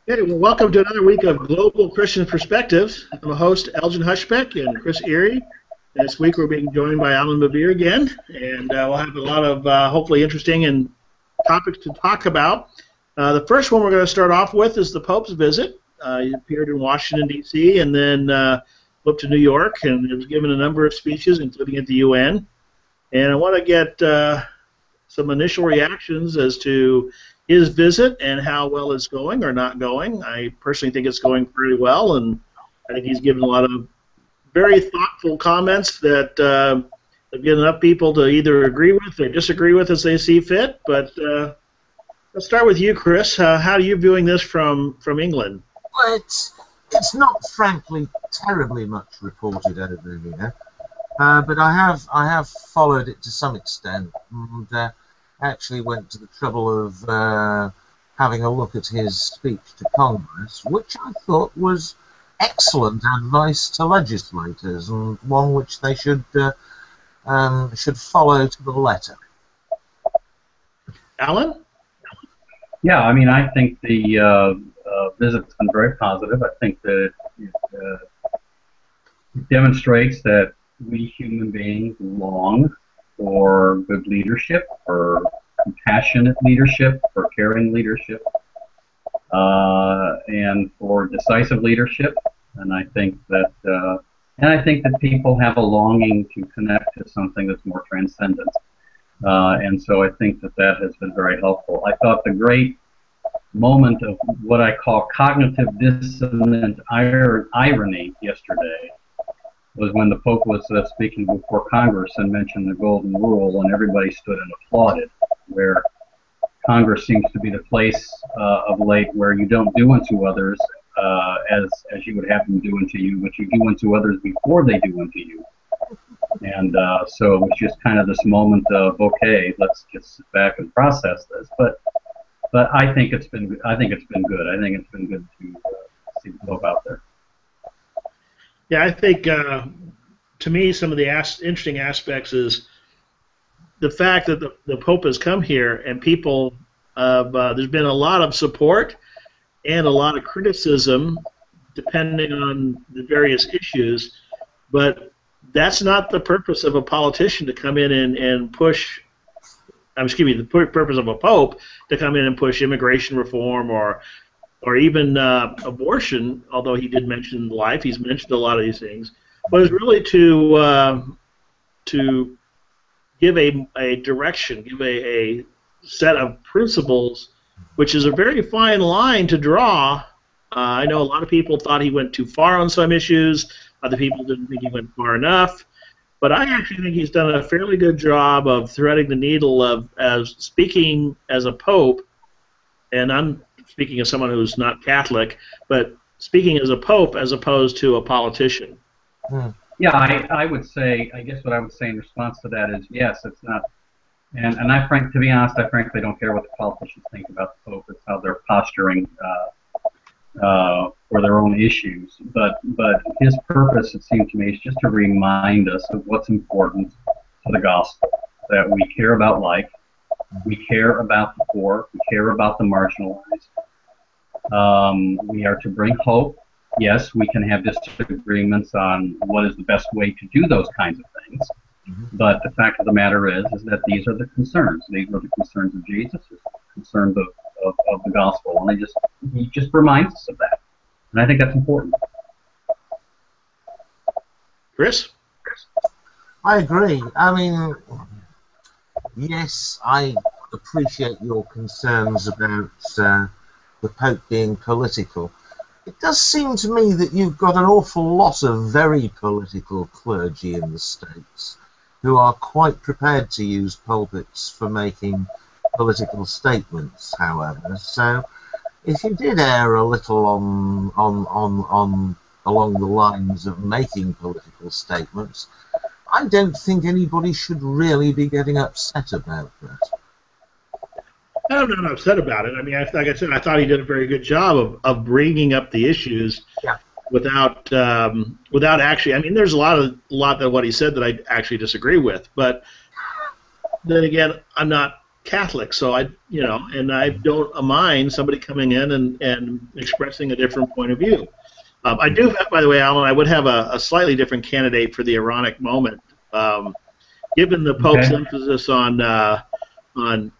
Hey, well, welcome to another week of Global Christian Perspectives. I'm a host, Elgin Hushbeck, and Chris Eyre. This week we're being joined by Allan Bevere again, and we'll have a lot of hopefully interesting and topics to talk about. The first one we're going to start off with is the Pope's visit. He appeared in Washington, D.C., and then flew to New York, and was given a number of speeches, including at the UN. And I want to get some initial reactions as to his visit and how well it's going or not going. I personally think it's going pretty well, and I think he's given a lot of very thoughtful comments that have given enough people to either agree with or disagree with as they see fit. But let's start with you, Chris. How are you viewing this from England? Well, it's not frankly terribly much reported over here, but I have followed it to some extent, and actually went to the trouble of having a look at his speech to Congress, which I thought was excellent advice to legislators, and one which they should follow to the letter. Allan? Yeah, I mean, I think the visit's been very positive. I think that it demonstrates that we human beings long for good leadership, for compassionate leadership, for caring leadership, and for decisive leadership. And I think that people have a longing to connect to something that's more transcendent. And so I think that has been very helpful. I thought the great moment of what I call cognitive dissonant irony yesterday was when the Pope was speaking before Congress and mentioned the Golden Rule, and everybody stood and applauded, where Congress seems to be the place of late where you don't do unto others as you would have them do unto you, but you do unto others before they do unto you. And so it was just kind of this moment of, okay, let's just sit back and process this. But I think it's been good. I think it's been good to see the Pope out there. Yeah, I think, to me, some of the interesting aspects is the fact that the Pope has come here, and people, there's been a lot of support and a lot of criticism, depending on the various issues, but that's not the purpose of a politician to come in and push, the purpose of a Pope to come in and push immigration reform or even abortion, although he did mention life. He's mentioned a lot of these things. But it's really to give a direction, give a set of principles, which is a very fine line to draw. I know a lot of people thought he went too far on some issues. Other people didn't think he went far enough. But I actually think he's done a fairly good job of threading the needle of as speaking as a Pope, and I'm speaking as someone who's not Catholic, but speaking as a Pope as opposed to a politician. Yeah, I would say, I guess what I would say in response to that is, yes, it's not, and to be honest, I frankly don't care what the politicians think about the Pope. It's how they're posturing for their own issues. But his purpose, it seems to me, is just to remind us of what's important to the gospel, that we care about life, we care about the poor, we care about the marginalized. We are to bring hope. Yes, we can have disagreements on what is the best way to do those kinds of things, but the fact of the matter is that these are the concerns. These are the concerns of Jesus, the concerns of the gospel, and he just reminds us of that, and I think that's important. Chris? I agree. I mean, yes, I appreciate your concerns about the Pope being political. It does seem to me that you've got an awful lot of very political clergy in the States who are quite prepared to use pulpits for making political statements, however. So if you did err a little on along the lines of making political statements, I don't think anybody should really be getting upset about that. I'm not upset about it. I mean, like I said, I thought he did a very good job of bringing up the issues without actually. I mean, there's a lot of what he said that I actually disagree with. But then again, I'm not Catholic, so and I don't mind somebody coming in and expressing a different point of view. I do, by the way, Alan, I would have a slightly different candidate for the ironic moment. Given the Pope's emphasis on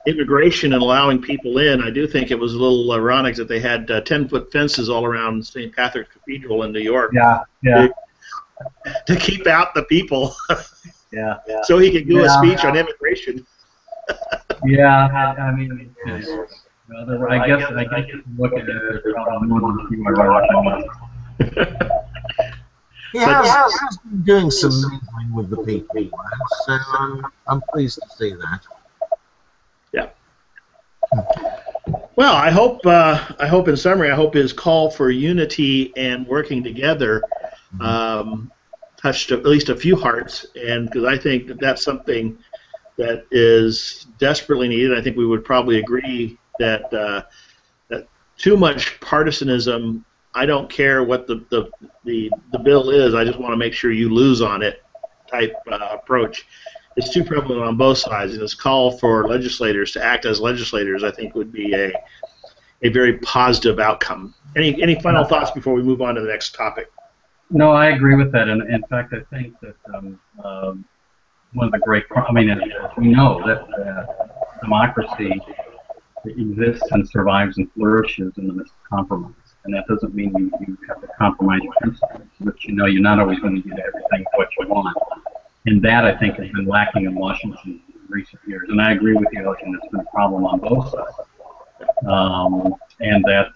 immigration and allowing people in, I do think it was a little ironic that they had 10-foot fences all around St. Patrick's Cathedral in New York. Yeah. To keep out the people. Yeah. So he could do a speech on immigration. Yeah, I mean, I guess look at it, there's probably more than a few ironic. He has been doing some mingling with the people, so I'm pleased to see that. Yeah. Well, I hope in summary, I hope his call for unity and working together touched at least a few hearts, and because I think that that's something that is desperately needed. I think we would probably agree that that too much partisanism, I don't care what the bill is, I just want to make sure you lose on it type approach is too prevalent on both sides, and this call for legislators to act as legislators, I think, would be a very positive outcome. Any final thoughts before we move on to the next topic? No, I agree with that, and in fact, I think that one of the great, we know that democracy exists and survives and flourishes in the midst of compromise, and that doesn't mean you have to compromise your principles, but you're not always going to get everything what you want, and that, I think, has been lacking in Washington in recent years, and I agree with you, Elgin, it's been a problem on both sides, and that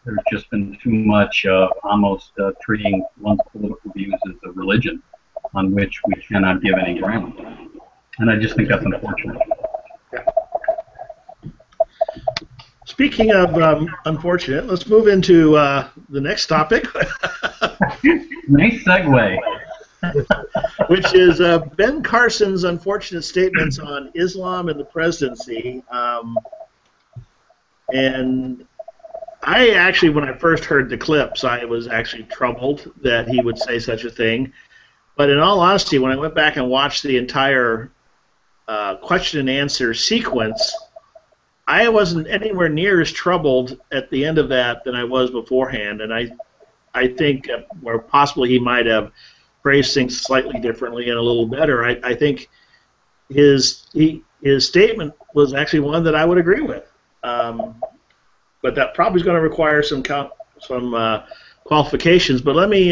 there's just been too much almost treating one's political views as a religion on which we cannot give any ground. And I just think that's unfortunate. Speaking of unfortunate, let's move into the next topic. Nice segue. Which is Ben Carson's unfortunate statements on Islam and the presidency. And I actually, when I first heard the clips, I was actually troubled that he would say such a thing. But in all honesty, when I went back and watched the entire question and answer sequence, I wasn't anywhere near as troubled at the end of that than I was beforehand. And I think where possibly he might have phrased things slightly differently and a little better, I think his statement was actually one that I would agree with. But that probably is going to require some qualifications. But let me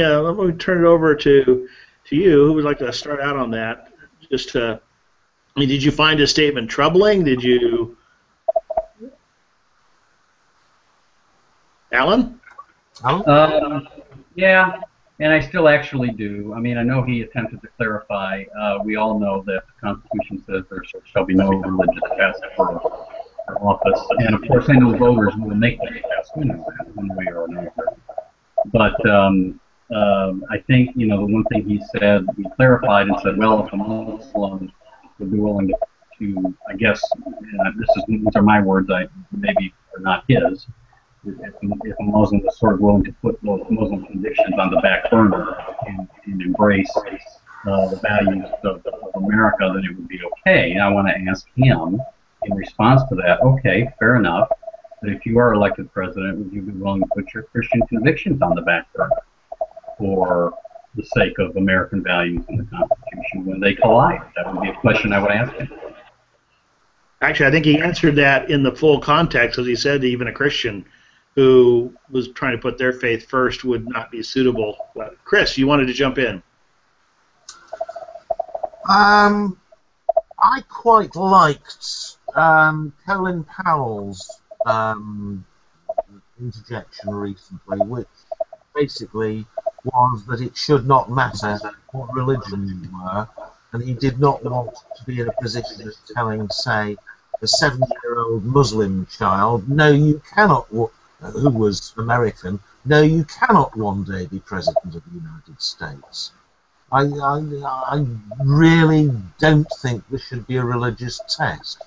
turn it over to you. Who would like to start out on that? Did you find his statement troubling? Did you, Alan? Yeah, and I still actually do. I mean, I know he attempted to clarify. We all know that the Constitution says there shall be no religious test for office, and of course I know voters will make that test, we know that one way or another. But I think, the one thing he said, he clarified and said, well, if a Muslim would be willing to I guess, these are my words, maybe are not his, if a Muslim was sort of willing to put those Muslim convictions on the back burner and embrace the values of America, then it would be okay. And I want to ask him, in response to that, okay, fair enough, but if you are elected president, would you be willing to put your Christian convictions on the back burner for the sake of American values and the Constitution when they collide? That would be a question I would ask him. Actually, I think he answered that in the full context, as he said even a Christian who was trying to put their faith first would not be suitable. But Chris, you wanted to jump in. I quite liked Colin Powell's interjection recently, which basically was that it should not matter what religion you were, and he did not want to be in a position of telling, say, a 7-year-old Muslim child, no, you cannot, who was American, no, you cannot one day be president of the United States. I really don't think there should be a religious test.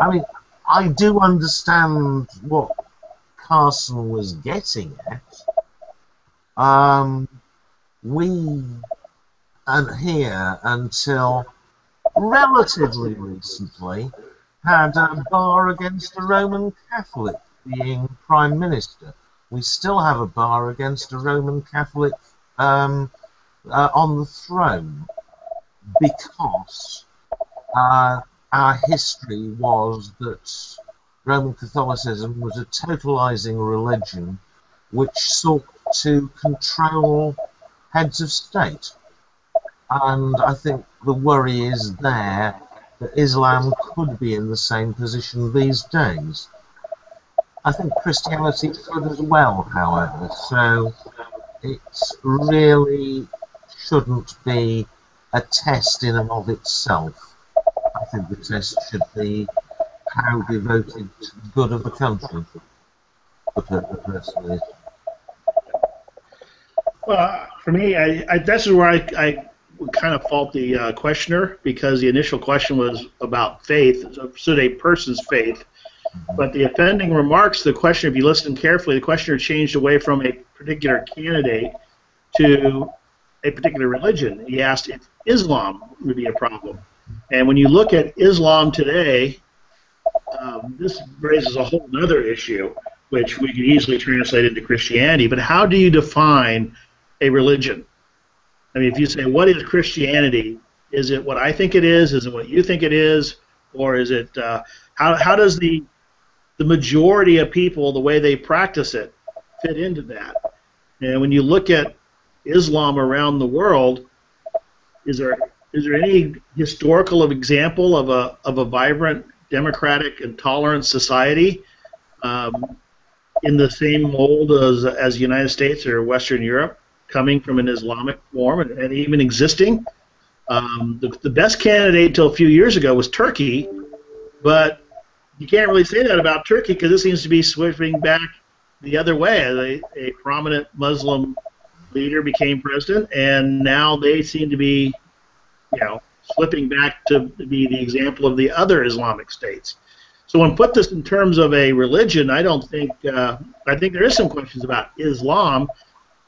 I mean, I do understand what Carson was getting at. We adhere until relatively recently had a bar against a Roman Catholic being Prime Minister. We still have a bar against a Roman Catholic on the throne because our history was that Roman Catholicism was a totalizing religion which sought to control heads of state. And I think the worry is there that Islam could be in the same position these days. I think Christianity could as well, however, so it really shouldn't be a test in and of itself. I think the test should be how devoted to the good of the country the person is. Well, for me, this is where I would kind of fault the questioner, because the initial question was about faith, so a person's faith. But the offending remarks, the questioner, if you listen carefully, the questioner changed away from a particular candidate to a particular religion. He asked if Islam would be a problem. And when you look at Islam today, this raises a whole other issue, which we could easily translate into Christianity. But how do you define a religion? I mean, if you say, what is Christianity? Is it what I think it is? Is it what you think it is? Or is it, how does the majority of people, the way they practice it, fit into that? And when you look at Islam around the world, is there any historical example of a vibrant, democratic, and tolerant society in the same mold as the United States or Western Europe, coming from an Islamic form and even existing? The best candidate until a few years ago was Turkey, but you can't really say that about Turkey because it seems to be switching back the other way. A prominent Muslim leader became president, and now they seem to be, slipping back to be the example of the other Islamic states. So when put this in terms of a religion, I don't think, I think there is some questions about Islam,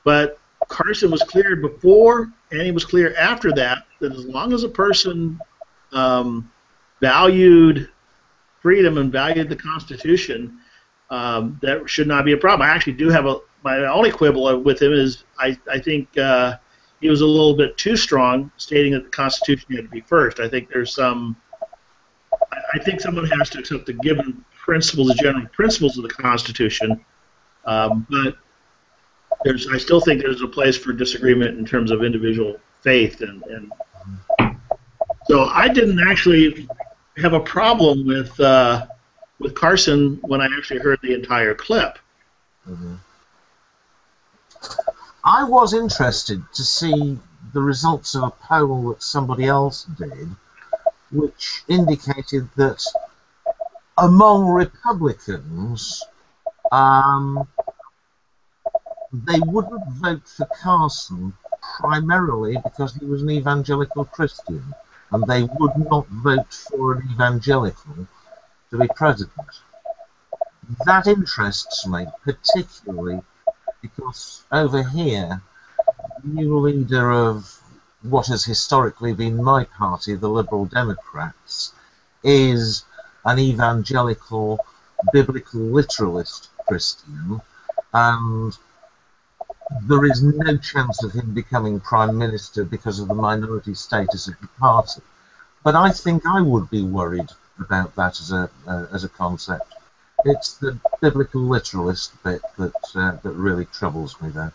but Carson was clear before and he was clear after that as long as a person valued freedom and valued the Constitution, that should not be a problem. I actually do have my only quibble with him is I think he was a little bit too strong, stating that the Constitution had to be first. I think there's some. I think someone has to accept the given principles, the general principles of the Constitution, but I still think there's a place for disagreement in terms of individual faith, and so I didn't actually have a problem with Carson when I actually heard the entire clip. Mm-hmm. I was interested to see the results of a poll that somebody else did, which indicated that among Republicans, they wouldn't vote for Carson primarily because he was an evangelical Christian, and they would not vote for an evangelical to be president. That interests me, particularly because over here, the new leader of what has historically been my party, the Liberal Democrats, is an evangelical, biblical literalist Christian, and there is no chance of him becoming Prime Minister because of the minority status of the party. But I think I would be worried about that as a concept. It's the biblical literalist bit that really troubles me there.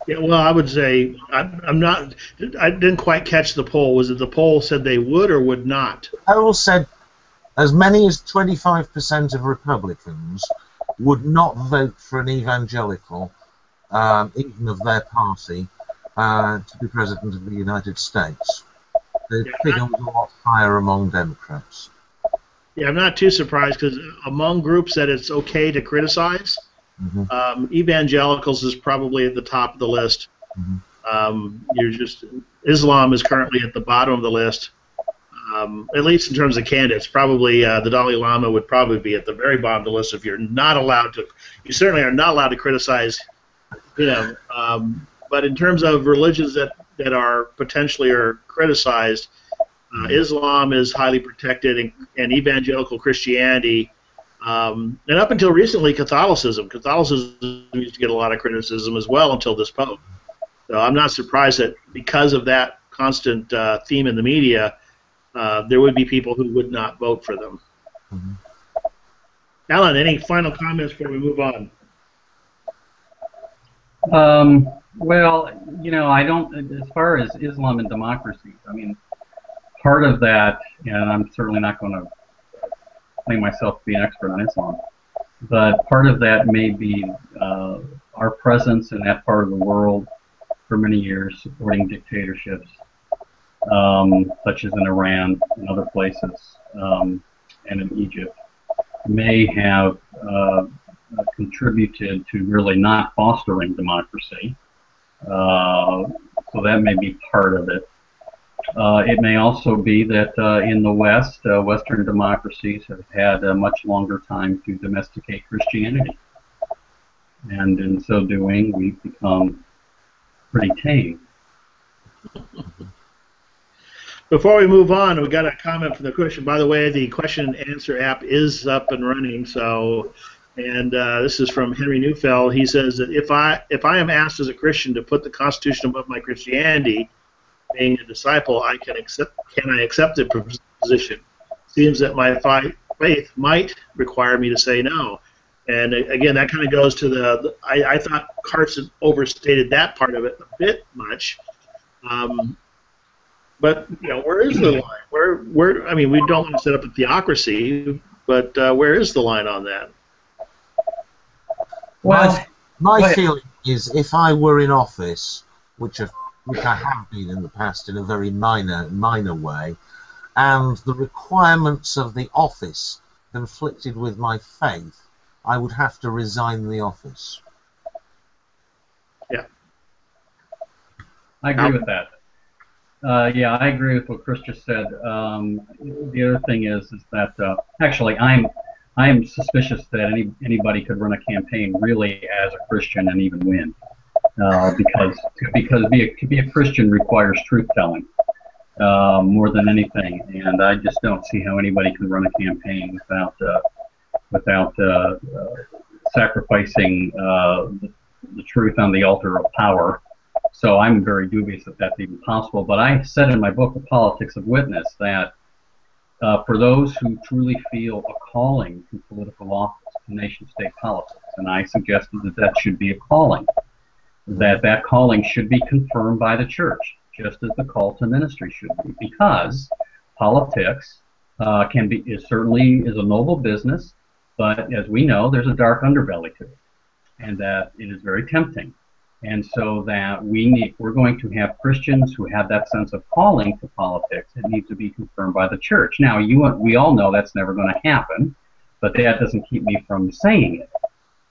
Yeah, well, I would say I'm not. I didn't quite catch the poll. Was it the poll said they would or would not? The poll said as many as 25% of Republicans would not vote for an evangelical, even of their party, to be president of the United States. The figure was a lot higher among Democrats. Yeah, I'm not too surprised because among groups that it's okay to criticize, evangelicals is probably at the top of the list. Islam is currently at the bottom of the list, at least in terms of candidates. Probably the Dalai Lama would probably be at the very bottom of the list if you're not allowed to. You certainly are not allowed to criticize, but in terms of religions that are potentially criticized, Islam is highly protected, and evangelical Christianity, and up until recently, Catholicism used to get a lot of criticism as well until this Pope. So I'm not surprised that because of that constant theme in the media, there would be people who would not vote for them. Mm-hmm. Allan, any final comments before we move on? Well, I don't, as far as Islam and democracy, I mean, part of that, and I'm certainly not going to claim myself to be an expert on Islam, but part of that may be our presence in that part of the world for many years, supporting dictatorships, such as in Iran and other places, and in Egypt, may have contributed to really not fostering democracy. So that may be part of it. It may also be that in the West, Western democracies have had a much longer time to domesticate Christianity. And in so doing, we've become pretty tame. Before we move on, we got a comment from the question. By the way, the question and answer app is up and running. So, and this is from Henry Neufeld. He says that if I am asked as a Christian to put the Constitution above my Christianity, being a disciple, can I accept the position? Seems that my faith might require me to say no. And again, that kind of goes to I thought Carson overstated that part of it a bit much. But where is the line? Where? I mean, we don't want to set up a theocracy, but where is the line on that? Well, my feeling is, if I were in office, which I have been in the past in a very minor way, and the requirements of the office conflicted with my faith, I would have to resign the office. Yeah, I agree with that. Yeah, I agree with what Chris just said. The other thing is that actually I'm suspicious that anybody could run a campaign really as a Christian and even win. Because to be a Christian requires truth telling more than anything, and I just don't see how anybody can run a campaign without sacrificing the truth on the altar of power. So I'm very dubious that that's even possible. But I said in my book, The Politics of Witness, that for those who truly feel a calling to political office, to nation-state politics, and I suggested that should be a calling, that calling should be confirmed by the church, just as the call to ministry should be, because politics certainly is a noble business, but as we know, there's a dark underbelly to it, and that it is very tempting. And so that we're going to have Christians who have that sense of calling to politics, it needs to be confirmed by the church. Now, we all know that's never going to happen, but that doesn't keep me from saying it,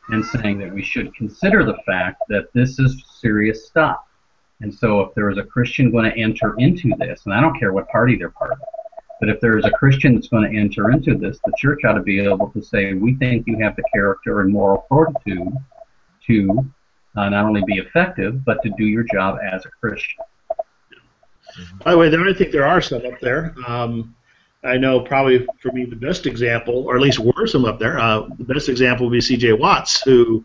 and saying that we should consider the fact that this is serious stuff. And so if there is a Christian going to enter into this, and I don't care what party they're part of, but if there is a Christian that's going to enter into this, the church ought to be able to say, we think you have the character and moral fortitude to not only be effective, but to do your job as a Christian. By the way, I think there are some up there. I know probably for me the best example, or at least were some up there, the best example would be C.J. Watts, who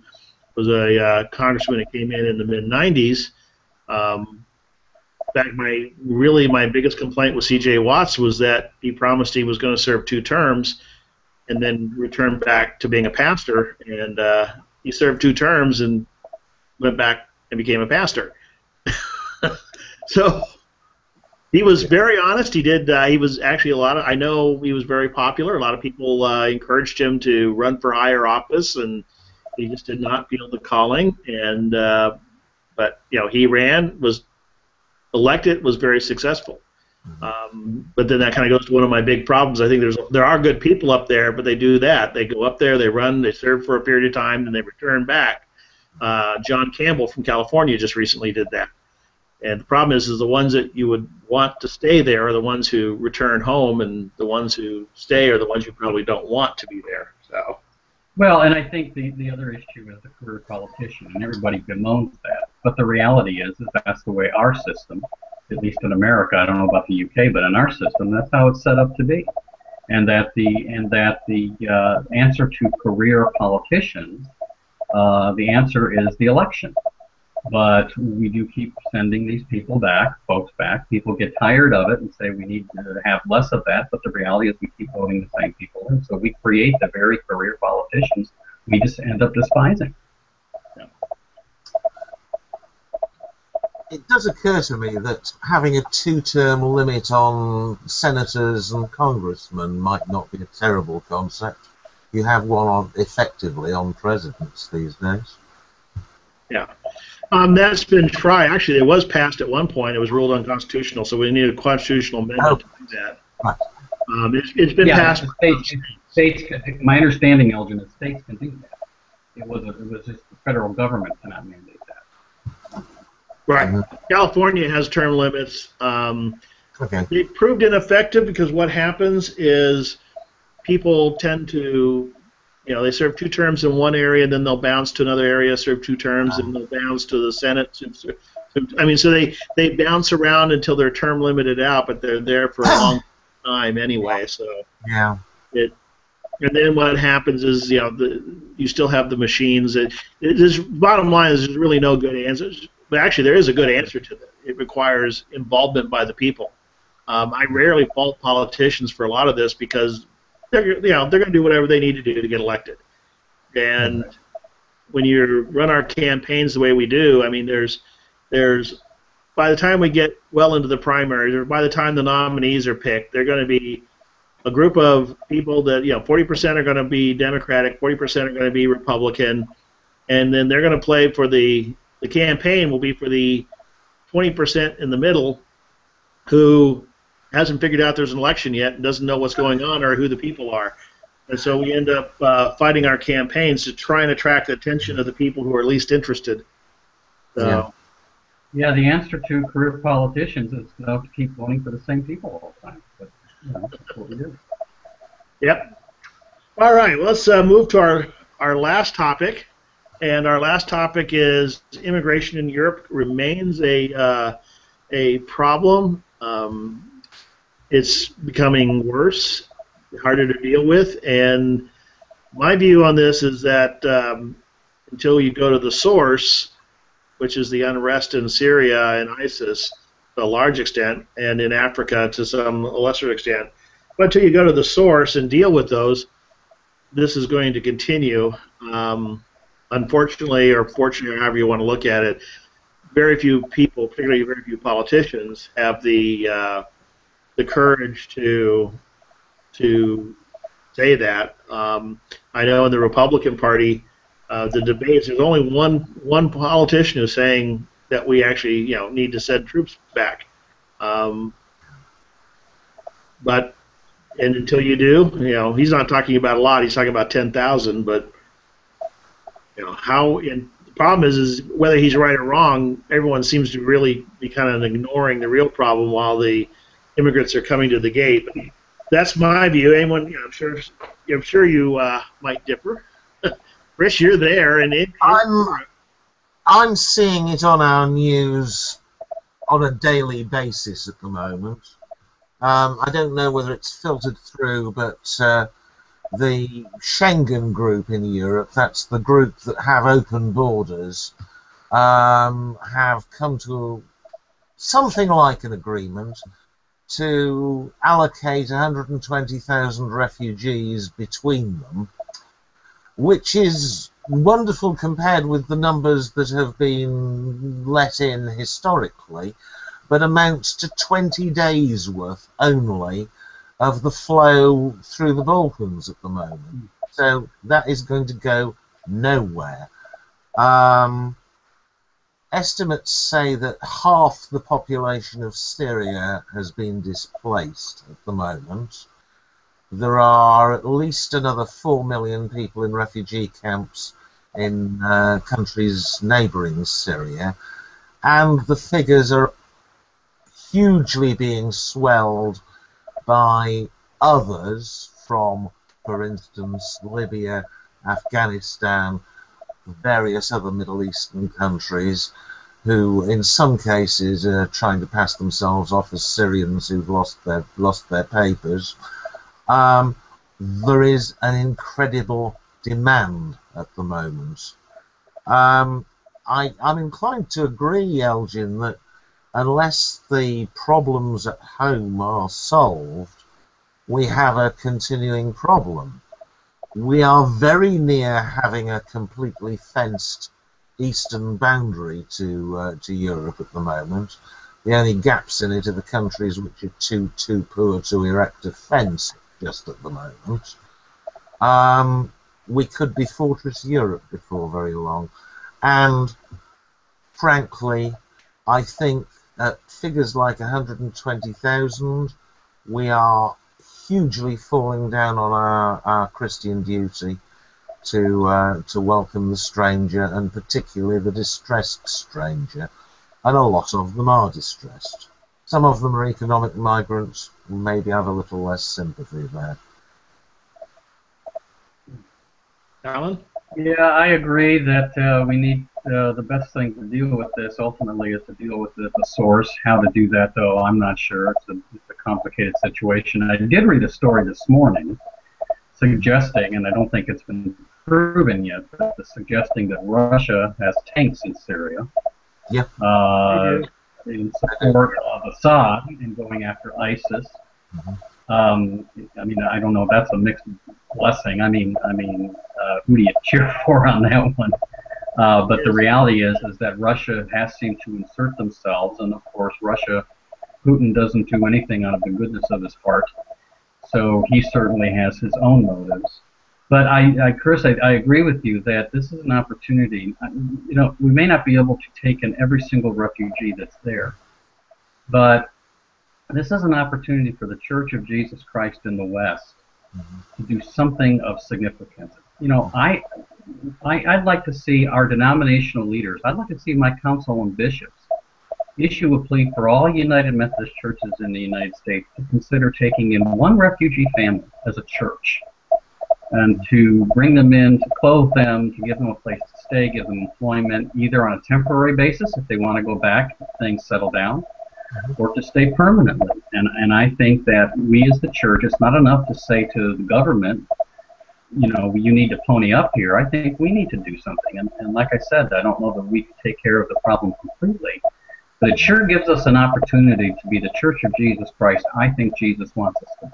was a congressman that came in the mid-'90s. My biggest complaint with C.J. Watts was that he promised he was going to serve 2 terms and then return back to being a pastor, and he served 2 terms and went back and became a pastor. So he was very honest. He did. He was actually I know he was very popular. A lot of people encouraged him to run for higher office, and he just did not feel the calling. And but he ran, was elected, was very successful. But then that kind of goes to one of my big problems. I think there are good people up there, but they do that. They go up there, they run, they serve for a period of time, and they return back. John Campbell from California just recently did that. And the problem is the ones that you would want to stay there are the ones who return home, and the ones who stay are the ones you probably don't want to be there. So. Well, and I think the other issue is the career politician, and everybody bemoans that. But the reality is that's the way our system at least in America, I don't know about the UK, but in our system, that's how it's set up to be. And that the answer to career politicians, the answer is the election. But we do keep sending these folks back. People get tired of it and say we need to have less of that. But the reality is we keep voting the same people in. So we create the very career politicians we just end up despising. It does occur to me that having a two-term limit on senators and congressmen might not be a terrible concept. You have one effectively on presidents these days. Yeah. That's been tried. Actually, it was passed at one point. It was ruled unconstitutional, so we need a constitutional amendment to do that. Right. It's been passed. States, my understanding, Elgin, is states can do that. It was just the federal government cannot mandate that. Right. California has term limits. Okay. They proved ineffective because what happens is people tend to, they serve 2 terms in one area, then they'll bounce to another area, serve 2 terms, and they'll bounce to the Senate. So they bounce around until their term limited out, but they're there for a long time anyway. So yeah. And then what happens is, you still have the machines. Bottom line is there's really no good answers. But actually, there is a good answer to that. It requires involvement by the people. I rarely fault politicians for a lot of this because they're going to do whatever they need to do to get elected. And when you run our campaigns the way we do, I mean, there's by the time we get well into the primaries, or by the time the nominees are picked, they're going to be a group of people that 40% are going to be Democratic, 40% are going to be Republican, and then they're going to play for the campaign will be for the 20% in the middle who hasn't figured out there's an election yet and doesn't know what's going on or who the people are. And so we end up fighting our campaigns to try and attract the attention of the people who are least interested. So, yeah, the answer to career politicians is to keep voting for the same people all the time. But, that's what we do. Yep. All right, well, let's move to our last topic. And our last topic is immigration in Europe remains a problem. It's becoming worse, harder to deal with. And my view on this is that until you go to the source, which is the unrest in Syria and ISIS to a large extent, and in Africa to some lesser extent, but until you go to the source and deal with those, this is going to continue. Unfortunately, or fortunately, or however you want to look at it, very few people, particularly very few politicians, have the courage to say that. I know in the Republican Party, the debates, there's only one politician who's saying that we actually need to send troops back. But until you do, he's not talking about a lot. He's talking about 10,000, but. The problem is whether he's right or wrong, everyone seems to really be kind of ignoring the real problem while the immigrants are coming to the gate. But that's my view. Anyone, I'm sure you might differ. Chris, you're there, and I'm seeing it on our news on a daily basis at the moment. I don't know whether it's filtered through, but. The Schengen group in Europe, that's the group that have open borders, have come to something like an agreement to allocate 120,000 refugees between them, which is wonderful compared with the numbers that have been let in historically, but amounts to 20 days worth only of the flow through the Balkans at the moment. So that is going to go nowhere. Estimates say that half the population of Syria has been displaced at the moment. There are at least another 4 million people in refugee camps in countries neighbouring Syria, and the figures are hugely being swelled by others from, for instance, Libya, Afghanistan, various other Middle Eastern countries, who in some cases are trying to pass themselves off as Syrians who've lost their papers. There is an incredible demand at the moment. I'm inclined to agree, Elgin, that unless the problems at home are solved, we have a continuing problem. We are very near having a completely fenced eastern boundary to Europe at the moment. The only gaps in it are the countries which are too poor to erect a fence just at the moment. We could be Fortress Europe before very long. And frankly, I think at figures like 120,000, we are hugely falling down on our Christian duty to welcome the stranger, and particularly the distressed stranger. And a lot of them are distressed. Some of them are economic migrants, and maybe have a little less sympathy there. Allan? Yeah, I agree that we need the best thing to deal with this ultimately is to deal with the source. How to do that, though, I'm not sure. It's a complicated situation. I did read a story this morning suggesting, and I don't think it's been proven yet, but suggesting that Russia has tanks in Syria. Yep. In support of Assad in going after ISIS. I mean, I don't know. That's a mixed blessing. I mean, who do you cheer for on that one? But the reality is that Russia has seemed to insert themselves, and of course, Putin doesn't do anything out of the goodness of his heart. So he certainly has his own motives. But Chris, I agree with you that this is an opportunity. You know, we may not be able to take in every single refugee that's there, but this is an opportunity for the Church of Jesus Christ in the West to do something of significance. You know, I'd like to see our denominational leaders, I'd like to see my council and bishops issue a plea for all United Methodist churches in the United States to consider taking in one refugee family as a church, and to bring them in, to clothe them, to give them a place to stay, give them employment, either on a temporary basis if they want to go back if things settle down, or to stay permanently. And I think that we as the church, it's not enough to say to the government, you know, you need to pony up here. I think we need to do something. And like I said, I don't know that we can take care of the problem completely, but it sure gives us an opportunity to be the Church of Jesus Christ I think Jesus wants us to be.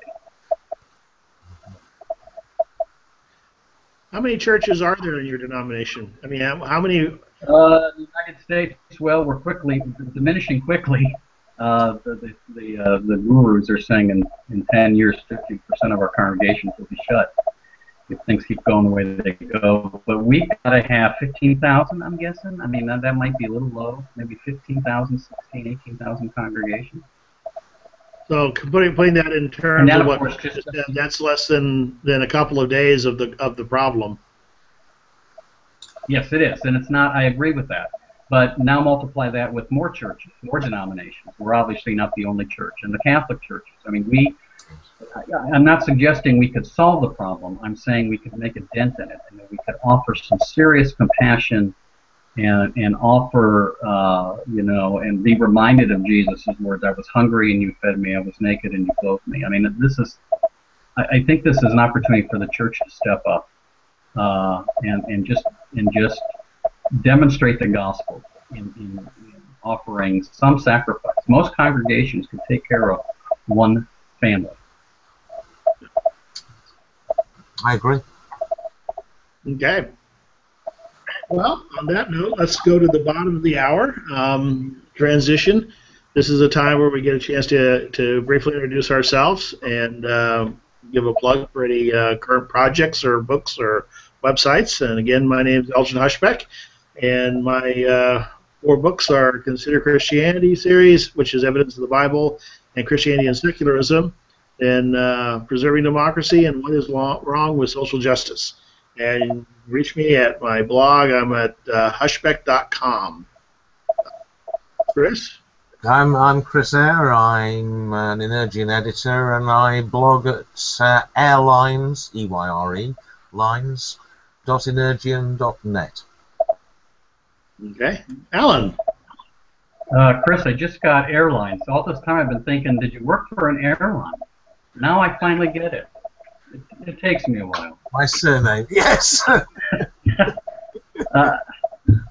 How many churches are there in your denomination? I mean, how many? The United States, well, we're diminishing quickly. The gurus are saying in 10 years, 50% of our congregations will be shut if things keep going the way they go. But we've got to have 15,000, I'm guessing. I mean, that might be a little low. Maybe 15,000, 16,000, 18,000 congregations. So putting that in terms of what Chris just said, that's less than a couple of days of the problem. Yes, it is, and it's not. I agree with that. But now multiply that with more churches, more denominations. We're obviously not the only church, and the Catholic churches. I mean, I'm not suggesting we could solve the problem. I'm saying we could make a dent in it, and that we could offer some serious compassion and offer, you know, and be reminded of Jesus' words. I was hungry and you fed me. I was naked and you clothed me. I mean, I think this is an opportunity for the church to step up and just demonstrate the gospel in offering some sacrifice. Most congregations can take care of one family. I agree. Okay. Well, on that note, let's go to the bottom of the hour. Transition. This is a time where we get a chance to briefly introduce ourselves and give a plug for any current projects or books or websites. And again, my name is Elgin Hushbeck, and my 4 books are Consider Christianity series, which is evidence of the Bible and Christianity and secularism, and Preserving Democracy and What is Wrong with Social Justice. And reach me at my blog. I'm at hushbeck.com. Chris? I'm Chris Eyre. I'm an Energian editor, and I blog at airlines, E-Y-R-E, lines.energian.net. Okay. Allan? Chris, I just got airlines. All this time I've been thinking, did you work for an airline? Now I finally get it. It takes me a while. My surname, yes.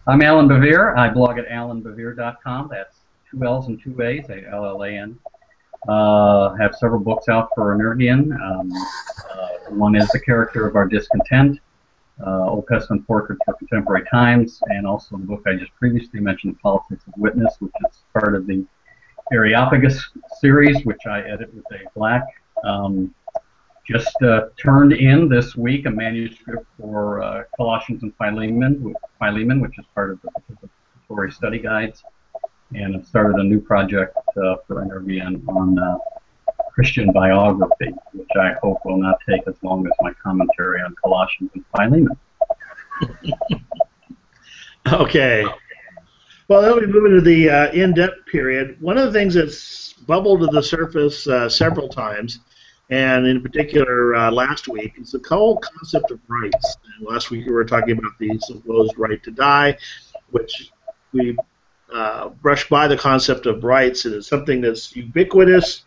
I'm Allan Bevere. I blog at allanbevere.com. That's 2 L's and 2 A's, Allan. Have several books out for Eyre. One is The Character of Our Discontent, Old Testament Portraits for Contemporary Times, and also the book I just previously mentioned, Politics of Witness, which is part of the Areopagus series, which I edit with Dave Black. Just turned in this week a manuscript for Colossians and Philemon, which is part of the participatory study guides, and I've started a new project for Eyre on Christian biography, which I hope will not take as long as my commentary on Colossians and Philemon. Okay. Well, then we move into the in-depth period. One of the things that's bubbled to the surface several times, and in particular last week, is the whole concept of rights. And last week we were talking about the supposed right to die, which we brushed by the concept of rights. It is something that's ubiquitous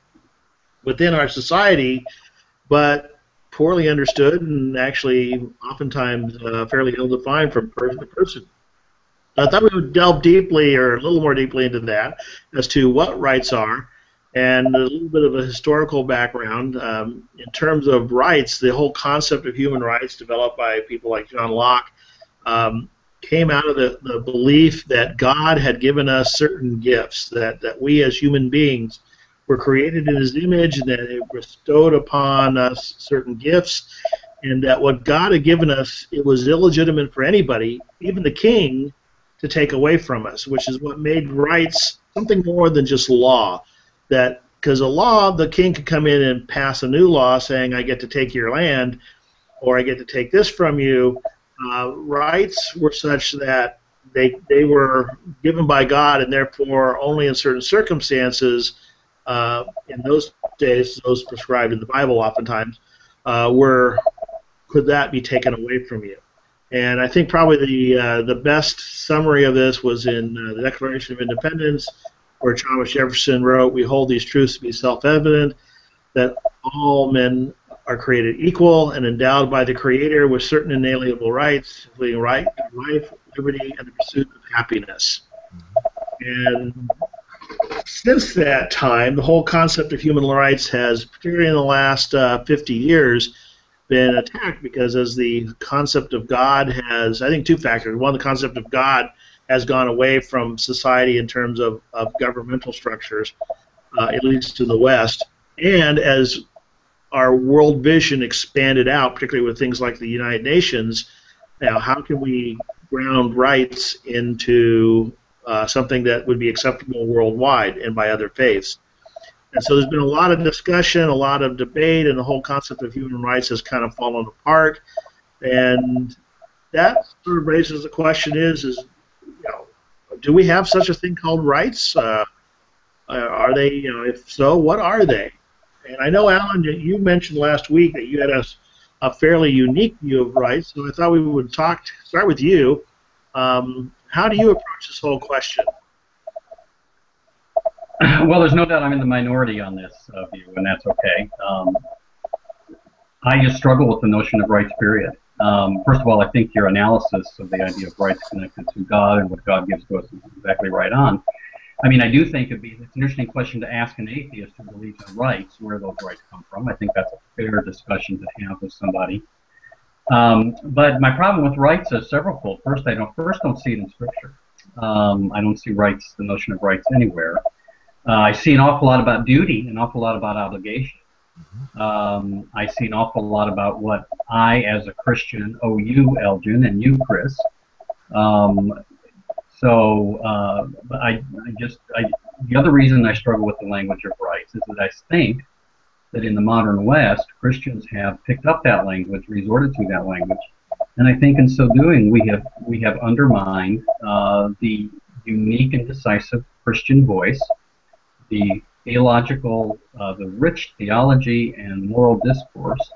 within our society, but poorly understood and actually oftentimes fairly ill-defined from person to person. I thought we would delve deeply, or a little more deeply, into that as to what rights are, and a little bit of a historical background. In terms of rights, the whole concept of human rights developed by people like John Locke came out of the belief that God had given us certain gifts, that we as human beings were created in His image, and that it bestowed upon us certain gifts, and that what God had given us, it was illegitimate for anybody, even the king, to take away from us, which is what made rights something more than just law. That because a law, the king could come in and pass a new law saying, I get to take your land, or I get to take this from you. Rights were such that they were given by God, and therefore only in certain circumstances, in those days, those prescribed in the Bible oftentimes, could that be taken away from you. And I think probably the best summary of this was in the Declaration of Independence, where Thomas Jefferson wrote, "We hold these truths to be self-evident, that all men are created equal and endowed by the Creator with certain inalienable rights, including right to life, liberty, and the pursuit of happiness." And since that time, the whole concept of human rights has, particularly in the last 50 years, been attacked, because as the concept of God has, I think, two factors. One, the concept of God has gone away from society in terms of governmental structures, at least in the West, and as our world vision expanded out, particularly with things like the United Nations, now how can we ground rights into something that would be acceptable worldwide and by other faiths? And so there's been a lot of discussion, a lot of debate, and the whole concept of human rights has kind of fallen apart. And that sort of raises the question: do we have such a thing called rights? Are they, if so, what are they? And I know, Allan, you mentioned last week that you had a fairly unique view of rights, so I thought we would start with you. How do you approach this whole question? Well, there's no doubt I'm in the minority on this view, and that's okay. I just struggle with the notion of rights, period. First of all, I think your analysis of the idea of rights connected to God and what God gives to us is exactly right on. I mean, I do think it's an interesting question to ask an atheist who believes in rights, where those rights come from. I think that's a fair discussion to have with somebody. But my problem with rights is severalfold. First, I don't see it in Scripture. I don't see rights, the notion of rights, anywhere. I see an awful lot about duty, an awful lot about obligation. I see an awful lot about what I, as a Christian, owe you, Elgin, and you, Chris. The other reason I struggle with the language of rights is that I think that in the modern West, Christians have picked up that language, resorted to that language, and I think in so doing we have undermined the unique and decisive Christian voice, the theological, the rich theology and moral discourse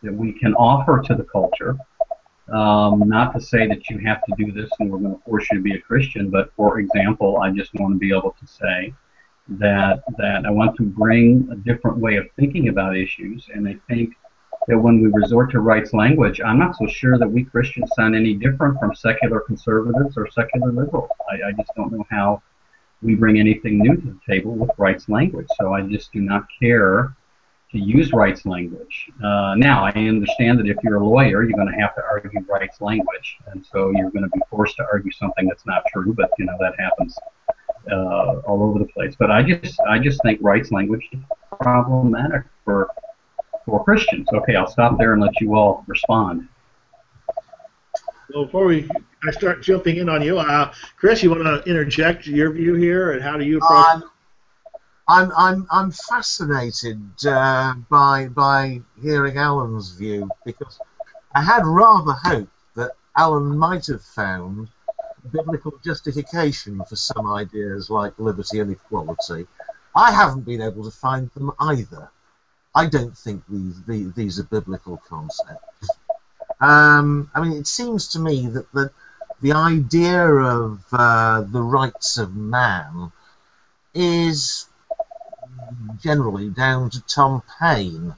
that we can offer to the culture, Not to say that you have to do this and we're going to force you to be a Christian, but for example, I just want to be able to say that I want to bring a different way of thinking about issues, and I think that when we resort to rights language, I'm not so sure that we Christians sound any different from secular conservatives or secular liberals. I just don't know how we bring anything new to the table with rights language, so I just do not care to use rights language. Now, I understand that if you're a lawyer, you're going to have to argue rights language, and so you're going to be forced to argue something that's not true, but you know that happens all over the place. But I just think rights language is problematic for Christians. Okay, I'll stop there and let you all respond. Well, before I start jumping in on you, Chris, you want to interject your view here, and how do you approach? I'm fascinated by hearing Alan's view, because I had rather hoped that Alan might have found biblical justification for some ideas like liberty and equality. I haven't been able to find them either. I don't think these are biblical concepts. I mean, it seems to me that the idea of the rights of man is generally down to Tom Paine.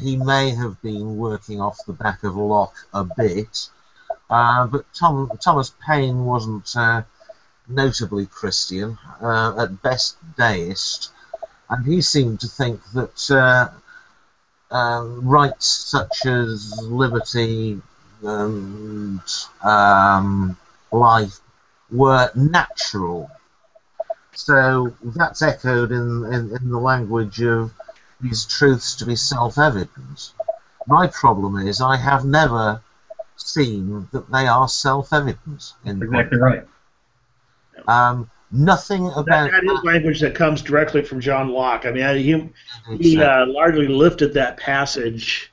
He may have been working off the back of Locke a bit, but Thomas Paine wasn't notably Christian, at best deist, and he seemed to think that rights such as liberty and life were natural. So that's echoed in the language of these truths to be self-evident. My problem is I have never seen that they are self-evident. Exactly right. Nothing about that is language that comes directly from John Locke. I mean, he largely lifted that passage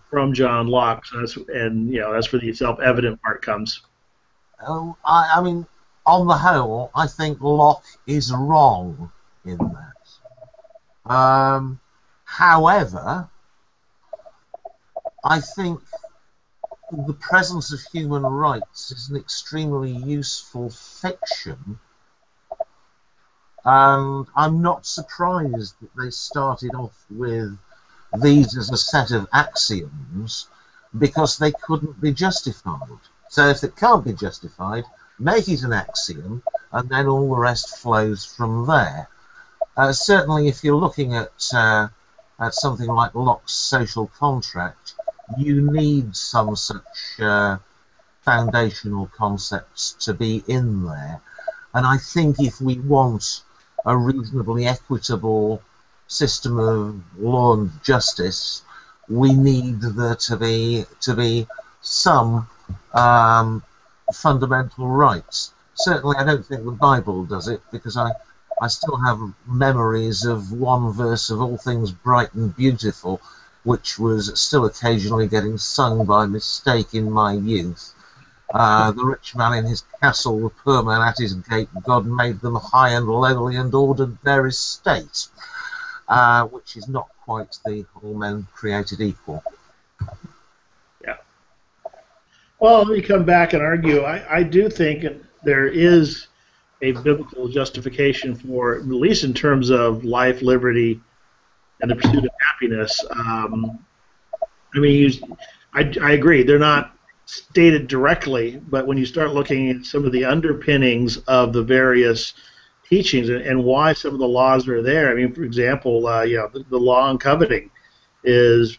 from John Locke, so that's where the self-evident part comes. Oh, I mean, on the whole, I think Locke is wrong in that. However, I think the presence of human rights is an extremely useful fiction, and I'm not surprised that they started off with these as a set of axioms, because they couldn't be justified. So if it can't be justified, make it an axiom, and then all the rest flows from there. Certainly, if you're looking at something like Locke's social contract, you need some such foundational concepts to be in there. And I think if we want a reasonably equitable system of law and justice, we need there to be some fundamental rights. Certainly, I don't think the Bible does it, because I still have memories of one verse of All Things Bright and Beautiful, which was still occasionally getting sung by mistake in my youth. The rich man in his castle, the poor man at his gate, God made them high and lowly and ordered their estate, which is not quite the all men created equal. Yeah. Well, let me come back and argue. I do think there is a biblical justification for, at least in terms of life, liberty, and the pursuit of happiness. I mean, I agree. They're not stated directly, but when you start looking at some of the underpinnings of the various teachings and why some of the laws are there, I mean, for example, the law on coveting is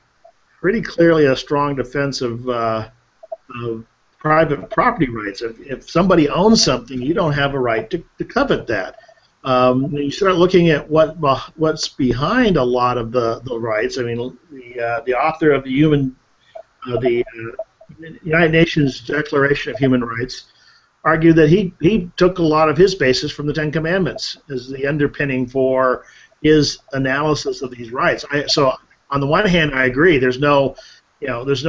pretty clearly a strong defense of private property rights. If somebody owns something, you don't have a right to covet that. When you start looking at what's behind a lot of the rights, I mean, the author of the United Nations Declaration of Human Rights argued that he took a lot of his basis from the Ten Commandments as the underpinning for his analysis of these rights. So on the one hand, I agree. There's no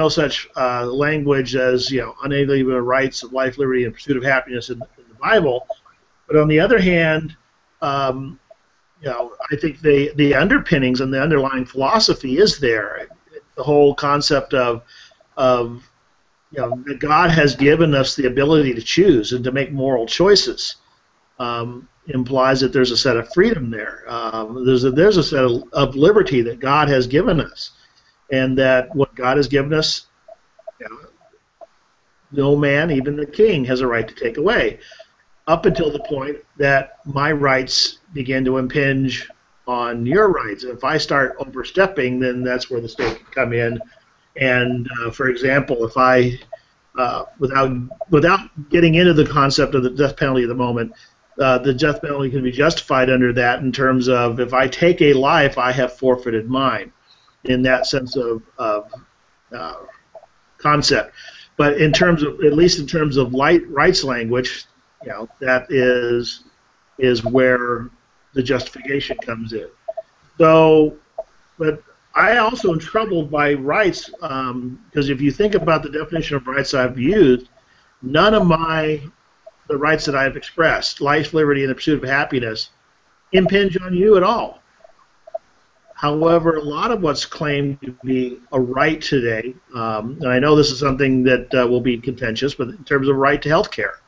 such language as unalienable rights of life, liberty, and pursuit of happiness in the Bible. But on the other hand, I think the underpinnings and the underlying philosophy is there. The whole concept of that God has given us the ability to choose and to make moral choices implies that there's a set of freedom there. There's a set of liberty that God has given us, and that what God has given us, no man, even the king, has a right to take away, up until the point that my rights begin to impinge on your rights. If I start overstepping, then that's where the state can come in. And for example, if I, without getting into the concept of the death penalty at the moment, the death penalty can be justified under that in terms of if I take a life, I have forfeited mine, in that sense of concept. But in terms of, at least in terms of rights language, that is where the justification comes in. So, but I also am troubled by rights because if you think about the definition of rights I've used, none of the rights that I've expressed, life, liberty, and the pursuit of happiness, impinge on you at all. However, a lot of what's claimed to be a right today, and I know this is something that will be contentious, but in terms of right to health care,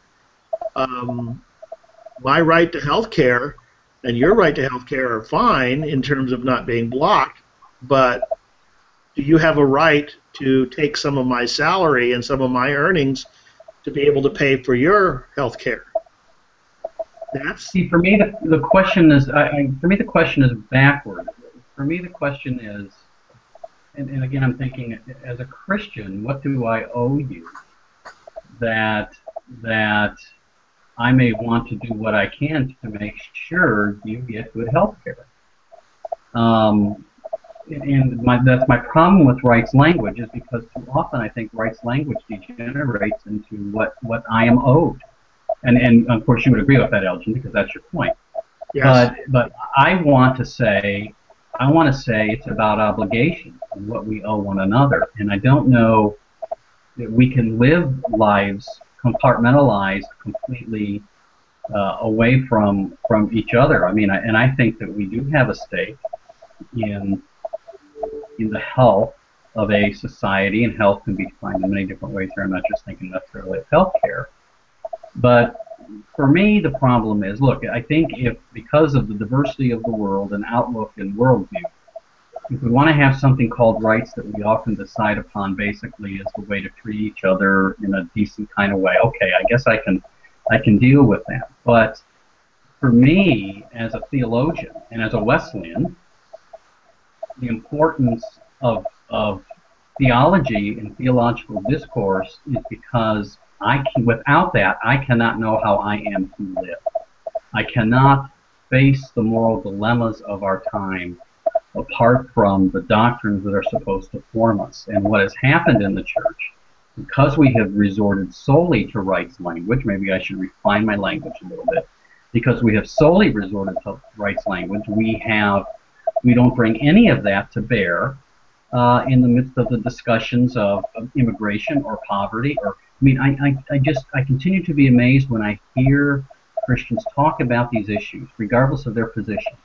my right to health care and your right to health care are fine in terms of not being blocked, but do you have a right to take some of my salary and some of my earnings to be able to pay for your health care? See, for me, the question is, for me, the question is backward. For me, the question is, and again, I'm thinking, as a Christian, what do I owe you that I may want to do what I can to make sure you get good health care? That's my problem with rights language, is because too often I think rights language degenerates into what I am owed. And of course you would agree with that, Elgin, because that's your point. Yes. But I want to say it's about obligation and what we owe one another. And I don't know that we can live lives compartmentalized completely away from each other. I mean, I think that we do have a stake in the health of a society, and health can be defined in many different ways here. I'm not just thinking necessarily of health care. But for me, the problem is, look, I think because of the diversity of the world and outlook and worldview, if we want to have something called rights that we often decide upon basically as the way to treat each other in a decent kind of way, okay, I guess I can deal with that. But for me, as a theologian and as a Wesleyan, the importance of theology and theological discourse is because without that, I cannot know how I am to live. I cannot face the moral dilemmas of our time apart from the doctrines that are supposed to form us. And what has happened in the church, because we have resorted solely to rights language, maybe I should refine my language a little bit, because we have solely resorted to rights language, we don't bring any of that to bear in the midst of the discussions of immigration or poverty. Or I mean, I continue to be amazed when I hear Christians talk about these issues, regardless of their position,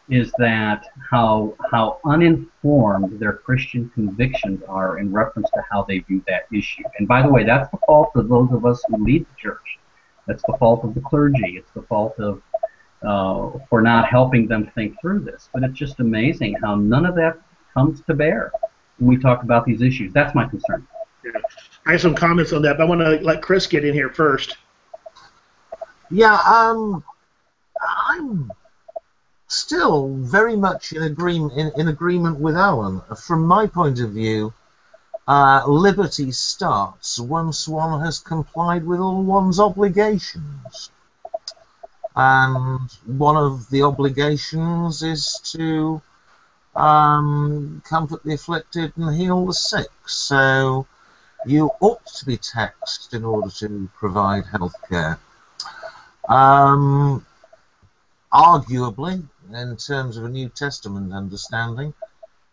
is that how uninformed their Christian convictions are in reference to how they view that issue. And by the way, that's the fault of those of us who lead the church. That's the fault of the clergy. It's the fault of for not helping them think through this. But it's just amazing how none of that comes to bear when we talk about these issues. That's my concern. Yeah. I have some comments on that, but I want to let Chris get in here first. Yeah, I'm still very much in agreement with Allan. From my point of view, liberty starts once one has complied with all one's obligations. And one of the obligations is to comfort the afflicted and heal the sick. So you ought to be taxed in order to provide health care. Arguably, in terms of a New Testament understanding,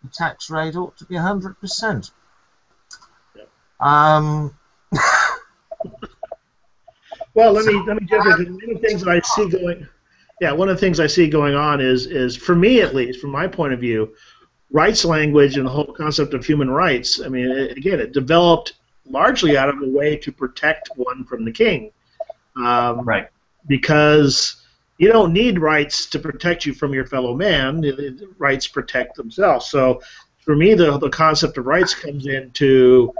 the tax rate ought to be 100%. Well, let me jump in. One of the things that I see going, one of the things I see going on is for me at least, from my point of view, rights language and the whole concept of human rights. I mean, again, it developed largely out of a way to protect one from the king. Right. Because you don't need rights to protect you from your fellow man. Rights protect themselves. So for me, the concept of rights comes into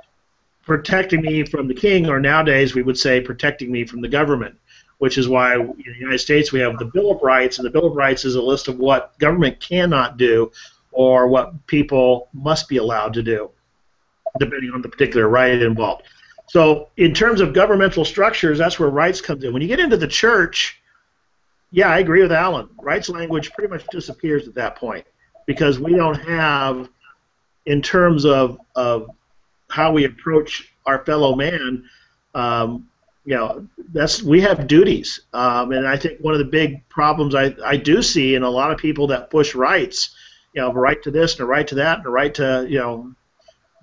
protecting me from the king, or nowadays we would say protecting me from the government, which is why in the United States we have the Bill of Rights, and the Bill of Rights is a list of what government cannot do or what people must be allowed to do, depending on the particular right involved. So in terms of governmental structures, that's where rights comes in. When you get into the church, yeah, I agree with Allan. Rights language pretty much disappears at that point, because we don't have, in terms of how we approach our fellow man, we have duties, and I think one of the big problems I do see in a lot of people that push rights, a right to this and a right to that and a right to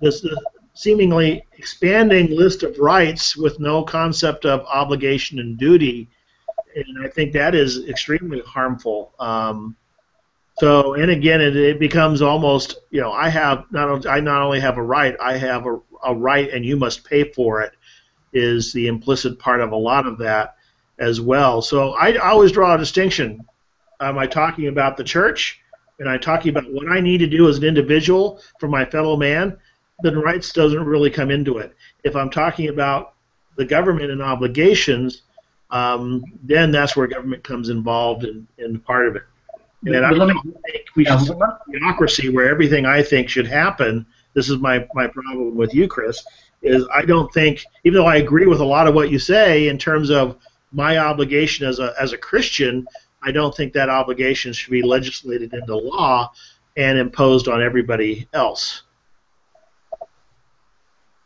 this seemingly expanding list of rights with no concept of obligation and duty, and I think that is extremely harmful. So, and again, it becomes almost, I not only have a right, I have a right, and you must pay for it, is the implicit part of a lot of that as well. So I always draw a distinction. Am I talking about the church? And I'm talking about what I need to do as an individual for my fellow man? Then rights doesn't really come into it. If I'm talking about the government and obligations, then that's where government comes involved in part of it. And I don't think we should have bureaucracy where everything I think should happen. This is my problem with you, Chris, is I don't think, even though I agree with a lot of what you say in terms of my obligation as a Christian, I don't think that obligation should be legislated into law and imposed on everybody else.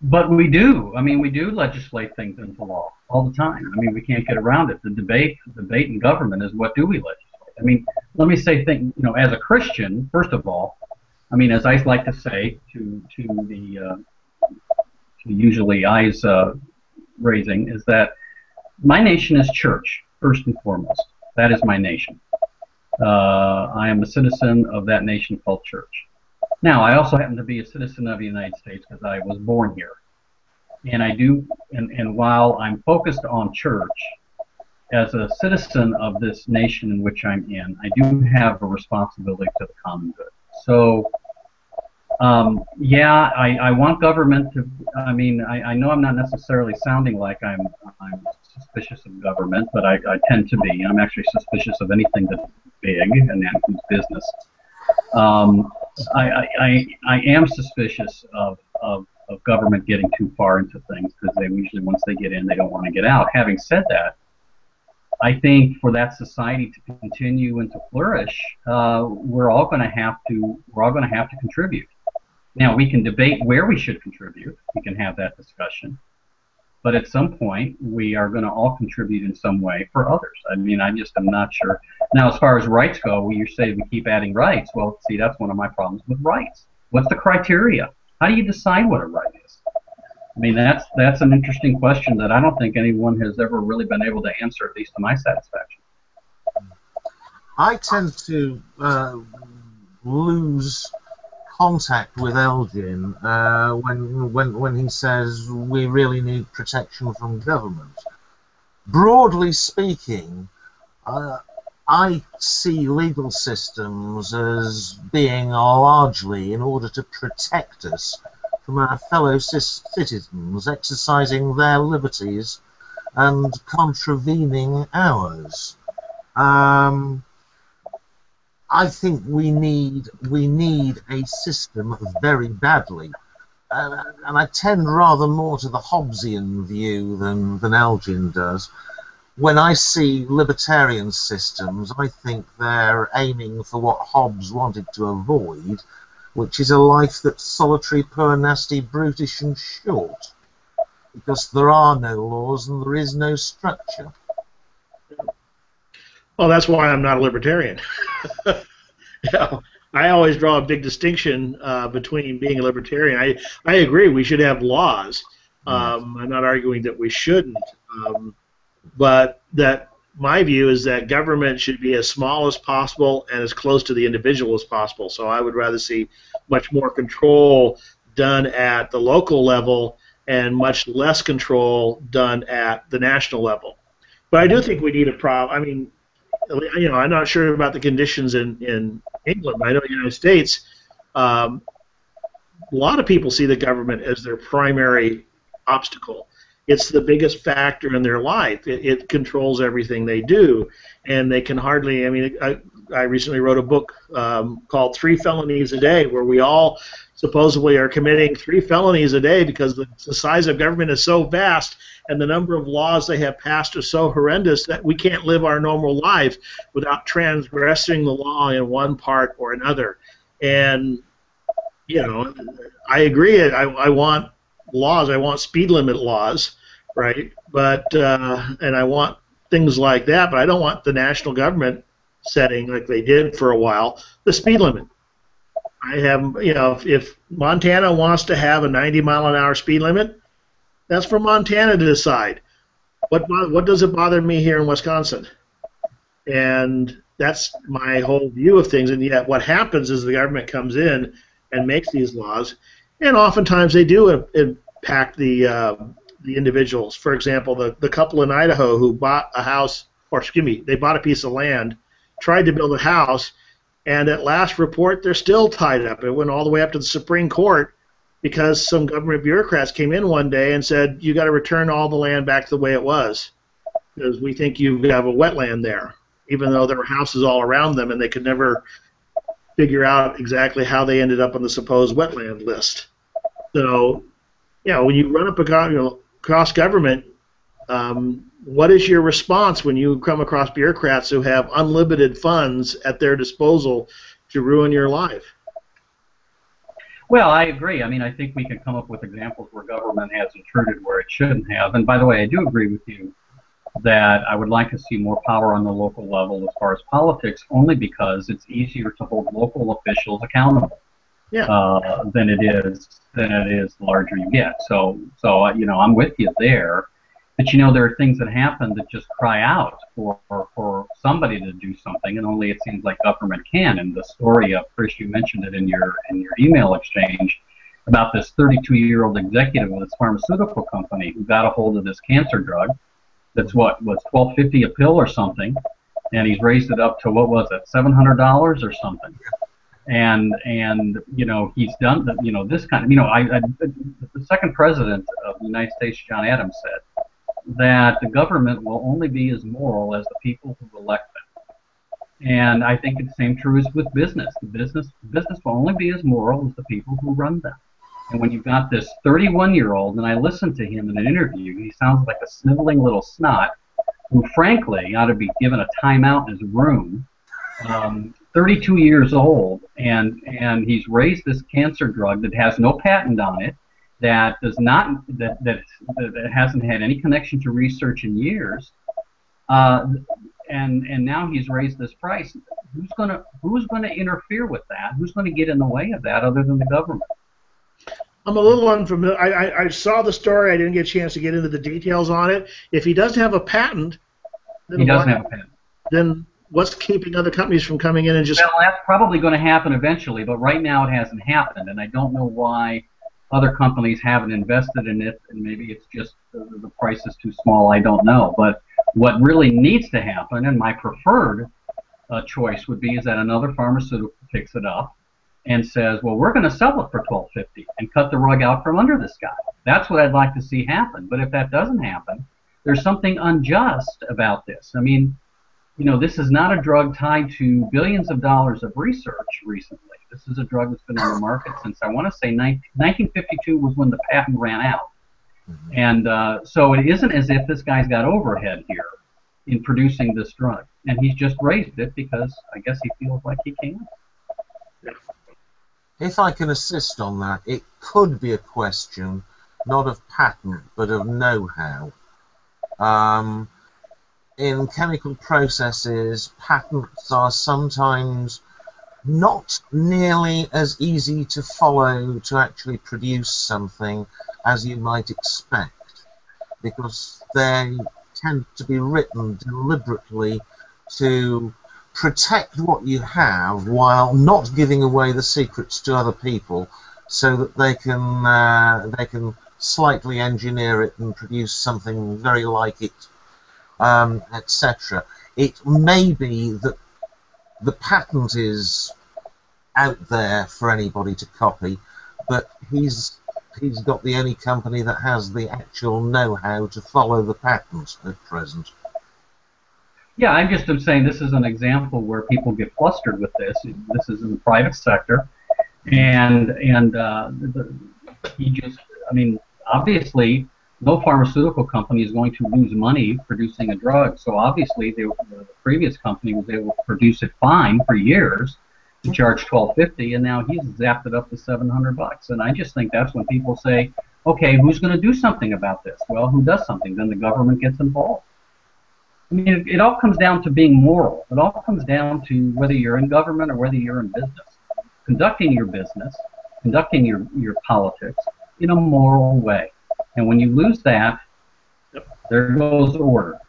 But we do. I mean, we do legislate things into law all the time. I mean, we can't get around it. The debate in government is, what do we legislate? I mean, let me say things, as a Christian, first of all, I mean, as I like to say to usually eyes raising, is that my nation is church, first and foremost. That is my nation. I am a citizen of that nation called church. Now, I also happen to be a citizen of the United States because I was born here. And I do, and while I'm focused on church, as a citizen of this nation in which I'm in, I do have a responsibility to the common good. So, yeah, I want government to, I mean, I know I'm not necessarily sounding like I'm suspicious of government, but I tend to be. I'm actually suspicious of anything that's big, and that includes business. I am suspicious of government getting too far into things, because they usually, once they get in, they don't want to get out. Having said that, I think for that society to continue and to flourish, we're all going to have to contribute. Now, we can debate where we should contribute. We can have that discussion. But at some point, we are going to all contribute in some way for others. I mean, I just am not sure. Now, as far as rights go, you say we keep adding rights. Well, see, that's one of my problems with rights. What's the criteria? How do you decide what a right is? I mean, that's an interesting question that I don't think anyone has ever really been able to answer, at least to my satisfaction. I tend to lose contact with Elgin when he says we really need protection from government. Broadly speaking, I see legal systems as being largely in order to protect us from our fellow citizens exercising their liberties and contravening ours. I think we need a system very badly, and I tend rather more to the Hobbesian view than Elgin does. When I see libertarian systems, I think they're aiming for what Hobbes wanted to avoid, which is a life that's solitary, poor, nasty, brutish, and short, because there are no laws and there is no structure. Well, that's why I'm not a libertarian. I always draw a big distinction between being a libertarian. I agree we should have laws. I'm not arguing that we shouldn't, but that my view is that government should be as small as possible and as close to the individual as possible. So I would rather see much more control done at the local level and much less control done at the national level. But I do think we need a problem. I mean, I'm not sure about the conditions in England, but I know in the United States, a lot of people see the government as their primary obstacle. It's the biggest factor in their life. It controls everything they do, and they can hardly. I mean, I recently wrote a book called 3 Felonies a Day, where we all supposedly are committing 3 felonies a day because the size of government is so vast and the number of laws they have passed are so horrendous that we can't live our normal life without transgressing the law in one part or another. And, I agree. I want laws. I want speed limit laws, right? But and I want things like that, but I don't want the national government setting, like they did for a while, the speed limit. I have, if Montana wants to have a 90-mile-an-hour speed limit, that's for Montana to decide. What does it bother me here in Wisconsin? And that's my whole view of things. And yet what happens is the government comes in and makes these laws, and oftentimes they do impact the individuals. For example, the couple in Idaho who bought a house, they bought a piece of land, tried to build a house, and at last report they're still tied up. It went all the way up to the Supreme Court because some government bureaucrats came in one day and said, you got to return all the land back to the way it was because we think you have a wetland there, even though there were houses all around them, and they could never figure out exactly how they ended up on the supposed wetland list. So, when you run up across government, what is your response when you come across bureaucrats who have unlimited funds at their disposal to ruin your life? Well, I agree. I mean, I think we can come up with examples where government has intruded where it shouldn't have. And by the way, I do agree with you that I would like to see more power on the local level as far as politics, only because it's easier to hold local officials accountable than it is the larger you get. So I'm with you there. But there are things that happen that just cry out for somebody to do something, and only it seems like government can. And the story of, Chris, you mentioned it in your email exchange about this 32-year-old executive of this pharmaceutical company who got a hold of this cancer drug. That's was $12.50 a pill or something, and he's raised it up to, what was it, $700 or something. And he's done this kind of the second president of the United States, John Adams, said that the government will only be as moral as the people who elect them. And I think it's the same true as with business. Business will only be as moral as the people who run them. And when you've got this 31-year-old, and I listened to him in an interview, he sounds like a sniveling little snot who, frankly, ought to be given a timeout in his room. 32 years old, and he's raised this cancer drug that has no patent on it, that hasn't had any connection to research in years, and now he's raised this price. Who's gonna interfere with that? Who's gonna get in the way of that other than the government? I'm a little unfamiliar. I saw the story. I didn't get a chance to get into the details on it. If he doesn't have a patent, then what's keeping other companies from coming in and just... Well, that's probably going to happen eventually, but right now it hasn't happened, and I don't know why other companies haven't invested in it, and maybe it's just the price is too small, I don't know. But what really needs to happen, and my preferred choice would be, is that another pharmaceutical picks it up and says, well, we're going to sell it for $12.50 and cut the rug out from under this guy. That's what I'd like to see happen. But if that doesn't happen, there's something unjust about this. I mean, this is not a drug tied to billions of dollars of research recently. This is a drug that's been on the market since, I want to say, 1952 was when the patent ran out. And so it isn't as if this guy's got overhead here in producing this drug. And he's just raised it because I guess he feels like he can. If I can assist on that, it could be a question not of patent, but of know-how. In chemical processes, patents are sometimes not nearly as easy to follow to actually produce something as you might expect, because they tend to be written deliberately to protect what you have while not giving away the secrets to other people, so that they can slightly engineer it and produce something very like it, etc. It may be that the patent is out there for anybody to copy, but he's got the only company that has the actual know-how to follow the patent at present. Yeah, I'm just saying this is an example where people get flustered with this. This is in the private sector, and he just, I mean, obviously, no pharmaceutical company is going to lose money producing a drug. So obviously, the previous company was able to produce it fine for years to charge $12.50, and now he's zapped it up to $700. And I just think that's when people say, okay, who's going to do something about this? Well, who does something? Then the government gets involved. I mean, it all comes down to being moral. It all comes down to whether you're in government or whether you're in business. Conducting your business, conducting your politics in a moral way. And when you lose that, there goes order.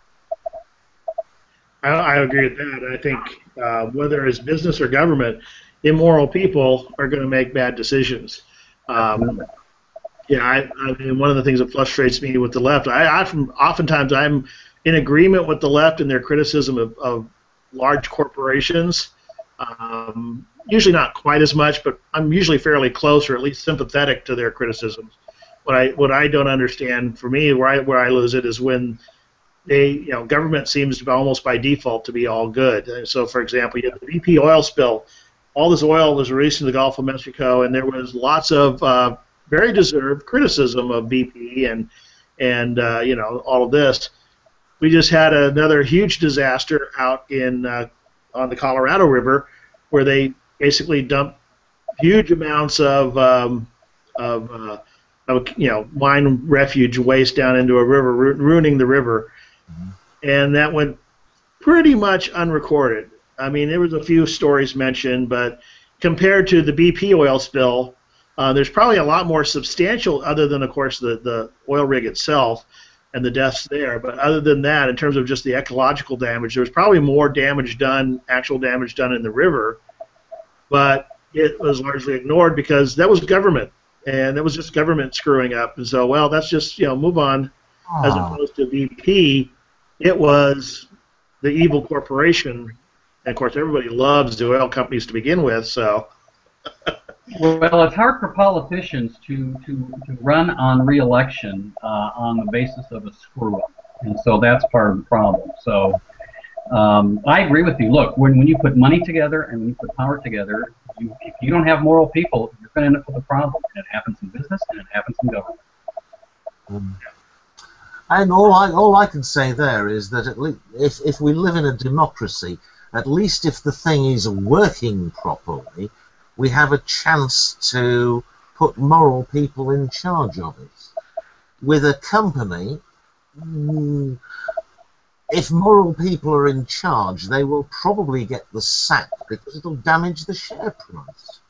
I agree with that. I think whether it's business or government, immoral people are going to make bad decisions. I mean, one of the things that frustrates me with the left, oftentimes I'm in agreement with the left in their criticism of large corporations. Usually not quite as much, but I'm usually fairly close, or at least sympathetic to their criticisms. What I don't understand, for me, where I lose it is when government seems to be almost by default to be all good. And so, for example, you have the BP oil spill. All this oil was released in the Gulf of Mexico, and there was lots of very deserved criticism of BP and all of this. We just had another huge disaster out on the Colorado River, where they basically dumped huge amounts of mine refuge waste down into a river, ruining the river. And that went pretty much unrecorded. I mean, there was a few stories mentioned, but compared to the BP oil spill, there's probably a lot more substantial, other than, of course, the oil rig itself and the deaths there. But other than that, in terms of just the ecological damage, there was probably more damage done, actual damage done in the river, but it was largely ignored because that was government, and it was just government screwing up. And so, well, that's just, move on. As opposed to BP, it was the evil corporation. And of course, everybody loves the oil companies to begin with. So, well, it's hard for politicians to run on re-election on the basis of a screw-up, and so that's part of the problem. So, I agree with you. Look, when you put money together and when you put power together, if you don't have moral people, you're going to end up with a problem. And it happens in business and it happens in government. And all I can say there is that at least if we live in a democracy, at least if the thing is working properly, we have a chance to put moral people in charge of it. With a company, if moral people are in charge, they will probably get the sack because it'll damage the share price.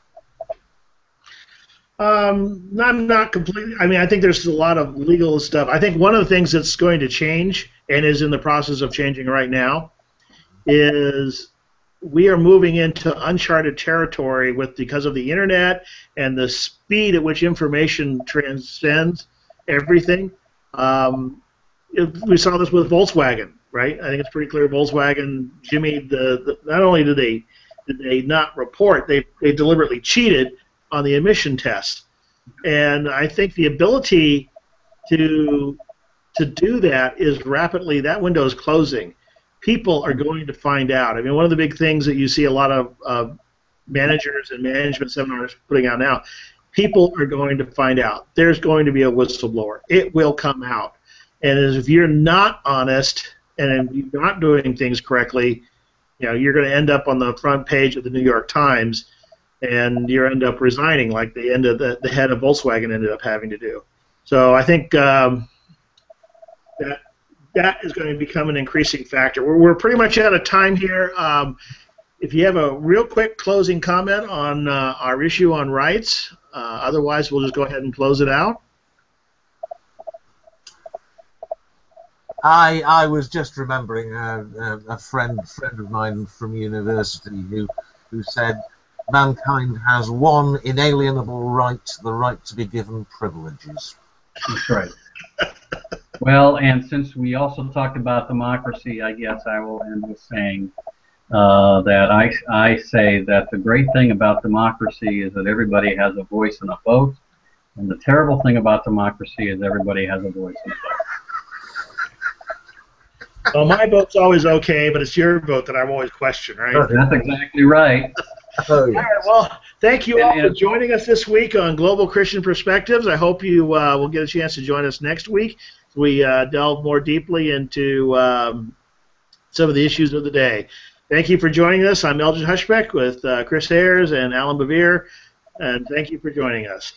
I'm not completely. I mean, I think there's a lot of legal stuff. I think one of the things that's going to change, and is in the process of changing right now, is we are moving into uncharted territory because of the internet and the speed at which information transcends everything. We saw this with Volkswagen, right? I think it's pretty clear Volkswagen jimmied not only did they not report, they deliberately cheated on the emission test. And I think the ability to do that is rapidly, that window is closing. People are going to find out. I mean, one of the big things that you see a lot of managers and management seminars putting out now, people are going to find out. There's going to be a whistleblower. It will come out. And if you're not honest and you're not doing things correctly, you're going to end up on the front page of the New York Times, and you end up resigning, like the head of Volkswagen ended up having to do. So I think that is going to become an increasing factor. We're pretty much out of time here. If you have a real quick closing comment on our issue on rights, otherwise we'll just go ahead and close it out. I was just remembering a friend of mine from university who said, mankind has one inalienable right, the right to be given privileges. That's right. Well, and since we also talked about democracy, I guess I will end with saying that I say that the great thing about democracy is that everybody has a voice and a vote, and the terrible thing about democracy is everybody has a voice and a vote. Well, my vote's always okay, but it's your vote that I always question, right? That's exactly right. Oh, All yes. right, well, thank you all for joining us this week on Global Christian Perspectives. I hope you will get a chance to join us next week. We delve more deeply into some of the issues of the day. Thank you for joining us. I'm Elgin Hushbeck with Chris Ayres and Allan Bevere, and thank you for joining us.